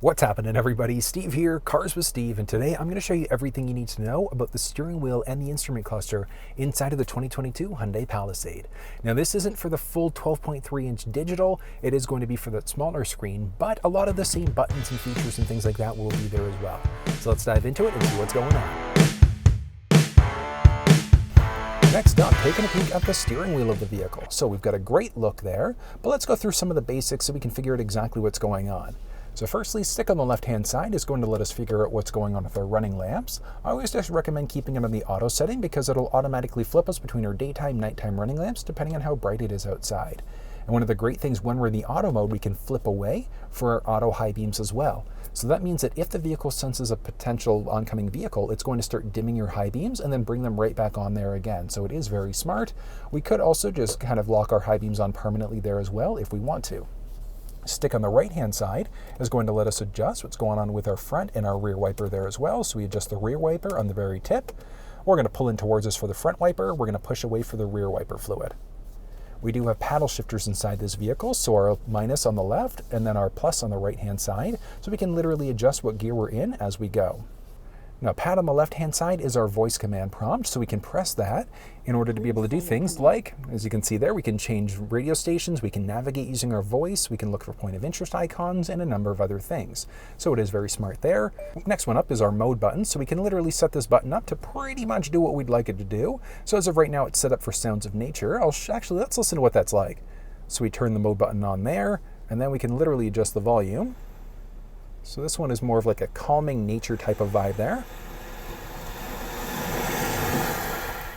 What's happening, everybody? Steve here, Cars with Steve, and today I'm going to show you everything you need to know about the steering wheel and the instrument cluster inside of the 2022 Hyundai Palisade. Now, this isn't for the full 12.3-inch digital. It is going to be for the smaller screen, but a lot of the same buttons and features and things like that will be there as well. So let's dive into it and see what's going on. Next up, taking a peek at the steering wheel of the vehicle. So we've got a great look there, but let's go through some of the basics so we can figure out exactly what's going on. So firstly, stick on the left-hand side is going to let us figure out what's going on with our running lamps. I always just recommend keeping it on the auto setting because it'll automatically flip us between our daytime, nighttime running lamps depending on how bright it is outside. And one of the great things when we're in the auto mode, we can flip away for our auto high beams as well. So that means that if the vehicle senses a potential oncoming vehicle, it's going to start dimming your high beams and then bring them right back on there again. So it is very smart. We could also just kind of lock our high beams on permanently there as well if we want to. Stick on the right-hand side is going to let us adjust what's going on with our front and our rear wiper there as well. So we adjust the rear wiper on the very tip. We're going to pull in towards us for the front wiper. We're going to push away for the rear wiper fluid. We do have paddle shifters inside this vehicle, so our minus on the left and then our plus on the right-hand side, so we can literally adjust what gear we're in as we go. Now, pad on the left-hand side is our voice command prompt, so we can press that in order to be able to do things like, as you can see there, we can change radio stations, we can navigate using our voice, we can look for point of interest icons, and a number of other things. So it is very smart there. Next one up is our mode button, so we can literally set this button up to pretty much do what we'd like it to do. So as of right now, it's set up for sounds of nature. Actually, let's listen to what that's like. So we turn the mode button on there, and then we can literally adjust the volume. So this one is more of like a calming nature type of vibe there.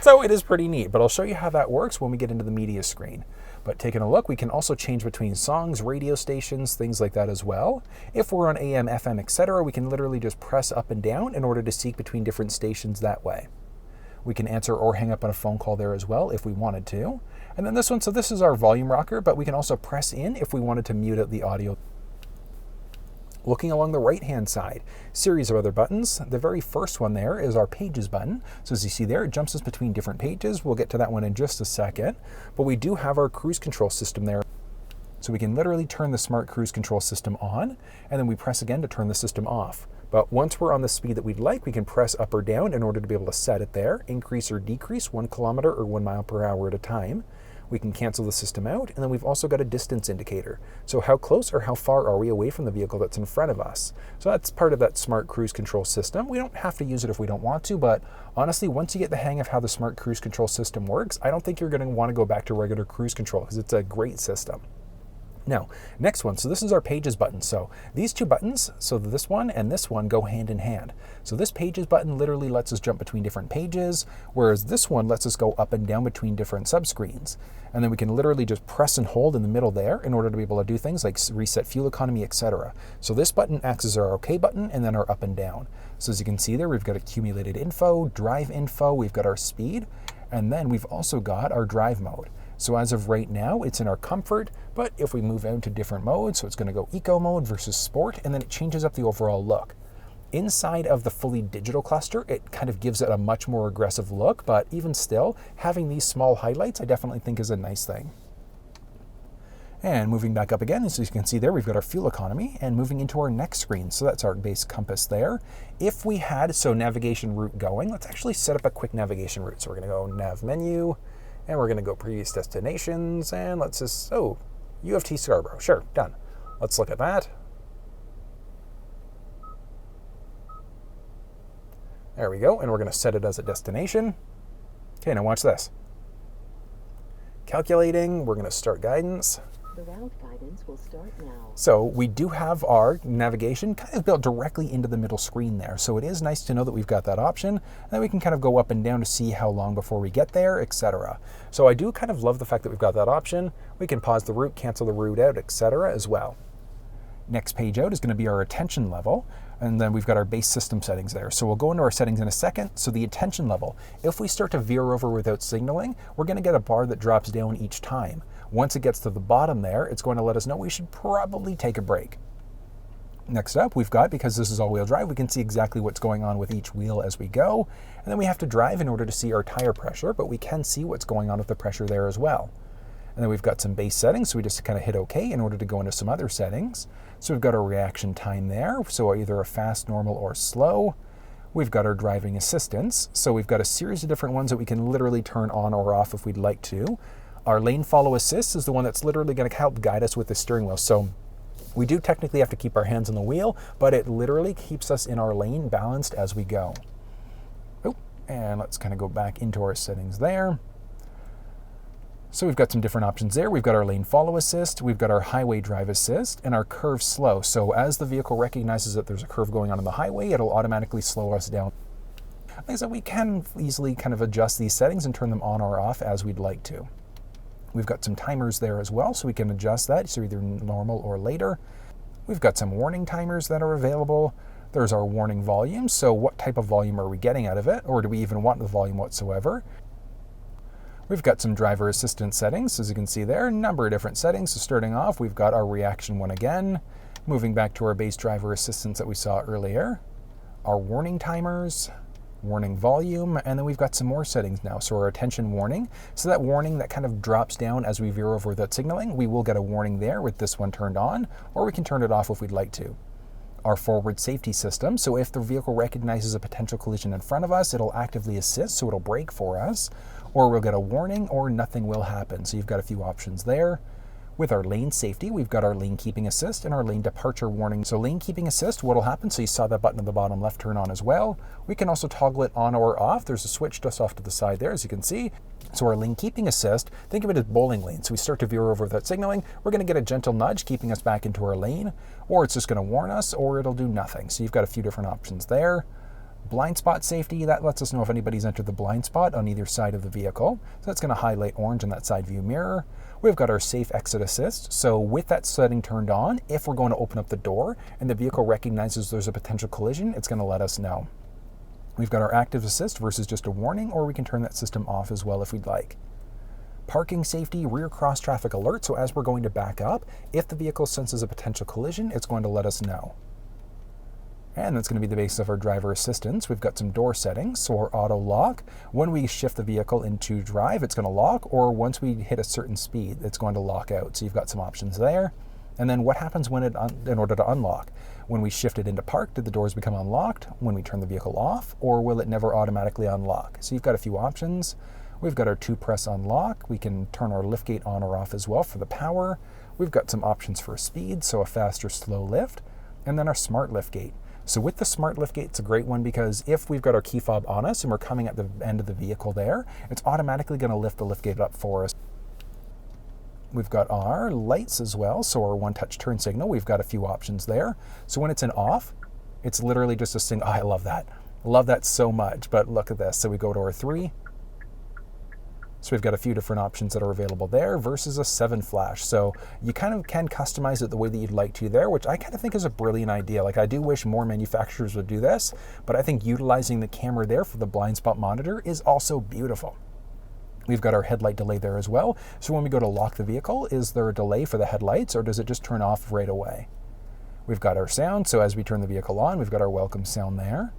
So it is pretty neat, but I'll show you how that works when we get into the media screen. But taking a look, we can also change between songs, radio stations, things like that as well. If we're on AM, FM, etc., we can literally just press up and down in order to seek between different stations that way. We can answer or hang up on a phone call there as well if we wanted to. And then this one, so this is our volume rocker, but we can also press in if we wanted to mute out the audio. Looking along the right-hand side, series of other buttons. The very first one there is our pages button. So as you see there, it jumps us between different pages. We'll get to that one in just a second. But we do have our cruise control system there. So we can literally turn the smart cruise control system on, and then we press again to turn the system off. But once we're on the speed that we'd like, we can press up or down in order to be able to set it there, increase or decrease 1 kilometer or 1 mile per hour at a time. We can cancel the system out, and then we've also got a distance indicator. So how close or how far are we away from the vehicle that's in front of us? So that's part of that smart cruise control system. We don't have to use it if we don't want to, but honestly, once you get the hang of how the smart cruise control system works, I don't think you're going to want to go back to regular cruise control because it's a great system. Now, next one, so this is our pages button. So these two buttons, so this one and this one go hand in hand. So this pages button literally lets us jump between different pages, whereas this one lets us go up and down between different subscreens. And then we can literally just press and hold in the middle there in order to be able to do things like reset fuel economy, etc. So this button acts as our OK button and then our up and down. So as you can see there, we've got accumulated info, drive info, we've got our speed, and then we've also got our drive mode. So as of right now, it's in our comfort, but if we move out to different modes, so it's going to go eco mode versus sport, and then it changes up the overall look. Inside of the fully digital cluster, it kind of gives it a much more aggressive look, but even still, having these small highlights, I definitely think is a nice thing. And moving back up again, as you can see there, we've got our fuel economy, and moving into our next screen. So that's our base compass there. If we had, navigation route going, let's actually set up a quick navigation route. So we're going to go nav menu, and we're going to go previous destinations, and let's just, UFT Scarborough. Sure, done. Let's look at that. There we go, and we're going to set it as a destination. Okay, now watch this. Calculating, we're going to start guidance. The route guidance will start now. So we do have our navigation kind of built directly into the middle screen there. So it is nice to know that we've got that option. And then we can kind of go up and down to see how long before we get there, etc. So I do kind of love the fact that we've got that option. We can pause the route, cancel the route out, etc. as well. Next page out is going to be our attention level. And then we've got our base system settings there. So we'll go into our settings in a second. So the attention level, if we start to veer over without signaling, we're going to get a bar that drops down each time. Once it gets to the bottom there, it's going to let us know we should probably take a break. Next up, we've got, because this is all-wheel drive, we can see exactly what's going on with each wheel as we go. And then we have to drive in order to see our tire pressure, but we can see what's going on with the pressure there as well. And then we've got some base settings, so we just kind of hit OK in order to go into some other settings. So we've got our reaction time there, so either a fast, normal, or slow. We've got our driving assistance, so we've got a series of different ones that we can literally turn on or off if we'd like to. Our lane follow assist is the one that's literally going to help guide us with the steering wheel. So we do technically have to keep our hands on the wheel, but it literally keeps us in our lane balanced as we go. Oh, and let's kind of go back into our settings there. So we've got some different options there. We've got our lane follow assist, we've got our highway drive assist, and our curve slow. So as the vehicle recognizes that there's a curve going on the highway, it'll automatically slow us down. Like I said, we can easily kind of adjust these settings and turn them on or off as we'd like to. We've got some timers there as well, so we can adjust that, so either normal or later. We've got some warning timers that are available. There's our warning volume, so what type of volume are we getting out of it, or do we even want the volume whatsoever? We've got some driver assistance settings, as you can see there, a number of different settings. So starting off, we've got our reaction one again, moving back to our base driver assistance that we saw earlier, our warning timers, warning volume, and then we've got some more settings now. So our attention warning, so that warning that kind of drops down as we veer over that signaling, we will get a warning there with this one turned on, or we can turn it off if we'd like to. Our forward safety system, so if the vehicle recognizes a potential collision in front of us, it'll actively assist, so it'll brake for us, or we'll get a warning, or nothing will happen. So you've got a few options there. With our lane safety, we've got our lane keeping assist and our lane departure warning. So lane keeping assist, what'll happen, so you saw that button at the bottom left turn on as well. We can also toggle it on or off. There's a switch just off to the side there, as you can see. So our lane keeping assist, think of it as bowling lanes. So we start to veer over that signaling, we're gonna get a gentle nudge keeping us back into our lane, or it's just gonna warn us, or it'll do nothing. So you've got a few different options there. Blind spot safety, that lets us know if anybody's entered the blind spot on either side of the vehicle. So that's going to highlight orange in that side view mirror. We've got our safe exit assist. So with that setting turned on, if we're going to open up the door and the vehicle recognizes there's a potential collision, it's going to let us know. We've got our active assist versus just a warning, or we can turn that system off as well if we'd like. Parking safety, rear cross traffic alert. So as we're going to back up, if the vehicle senses a potential collision, it's going to let us know. And that's going to be the basis of our driver assistance. We've got some door settings, so our auto lock. When we shift the vehicle into drive, it's going to lock, or once we hit a certain speed, it's going to lock out. So you've got some options there. And then what happens when in order to unlock? When we shift it into park, did the doors become unlocked when we turn the vehicle off, or will it never automatically unlock? So you've got a few options. We've got our 2-press unlock. We can turn our liftgate on or off as well for the power. We've got some options for speed, so a fast or slow lift, and then our smart liftgate. So with the smart liftgate, it's a great one because if we've got our key fob on us and we're coming at the end of the vehicle there, it's automatically going to lift the liftgate up for us. We've got our lights as well, so our one-touch turn signal, we've got a few options there. So when it's in off, it's literally just a single, I love that. Love that so much, but look at this. So we go to our 3. So we've got a few different options that are available there versus a 7 flash. So you kind of can customize it the way that you'd like to there, which I kind of think is a brilliant idea. Like I do wish more manufacturers would do this, but I think utilizing the camera there for the blind spot monitor is also beautiful. We've got our headlight delay there as well. So when we go to lock the vehicle, is there a delay for the headlights or does it just turn off right away? We've got our sound. So as we turn the vehicle on, we've got our welcome sound there.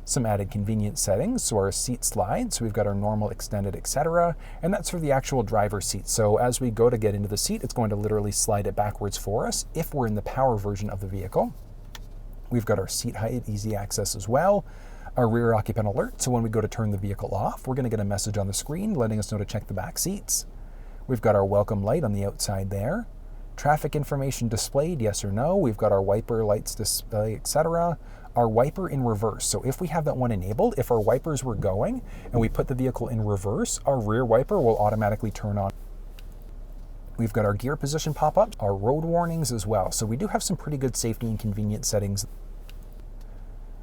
Some added convenience settings, so our seat slide, so we've got our normal, extended, etc., and that's for the actual driver's seat. So as we go to get into the seat, it's going to literally slide it backwards for us if we're in the power version of the vehicle. We've got our seat height, easy access as well. Our rear occupant alert, so when we go to turn the vehicle off, we're going to get a message on the screen letting us know to check the back seats. We've got our welcome light on the outside there. Traffic information displayed, yes or no. We've got our wiper lights display, etc. Our wiper in reverse. So if we have that one enabled, if our wipers were going and we put the vehicle in reverse, our rear wiper will automatically turn on. We've got our gear position pop-up, our road warnings as well. So we do have some pretty good safety and convenience settings.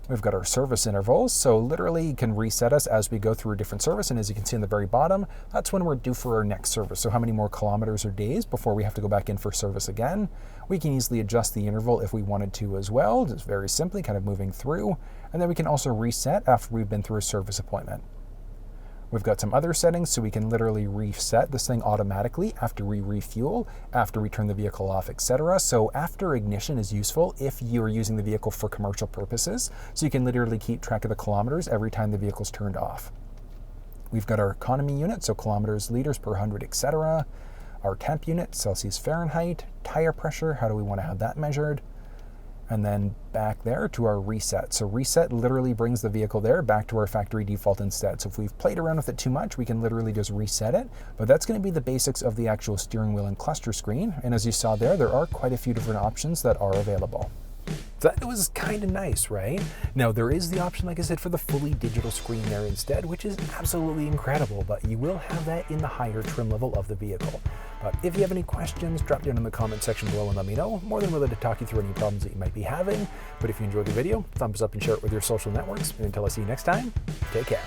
We've got our service intervals, so literally you can reset us as we go through a different service, and as you can see in the very bottom, that's when we're due for our next service. So how many more kilometers or days before we have to go back in for service again. We can easily adjust the interval if we wanted to as well, just very simply kind of moving through, and then we can also reset after we've been through a service appointment. We've got some other settings, so we can literally reset this thing automatically after we refuel, after we turn the vehicle off, etc. So after ignition is useful if you're using the vehicle for commercial purposes, so you can literally keep track of the kilometers every time the vehicle's turned off. We've got our economy unit, so kilometers, liters per 100, etc. our temp unit, Celsius, Fahrenheit, tire pressure, how do we want to have that measured? And then back there to our reset. So reset literally brings the vehicle there back to our factory default instead. So if we've played around with it too much, we can literally just reset it. But that's going to be the basics of the actual steering wheel and cluster screen. And as you saw there are quite a few different options that are available. That was kind of nice, right? Now, there is the option, like I said, for the fully digital screen there instead, which is absolutely incredible, but you will have that in the higher trim level of the vehicle. But if you have any questions, drop down in the comment section below and let me know. More than willing to talk you through any problems that you might be having. But if you enjoyed the video, thumbs up and share it with your social networks. And until I see you next time, take care.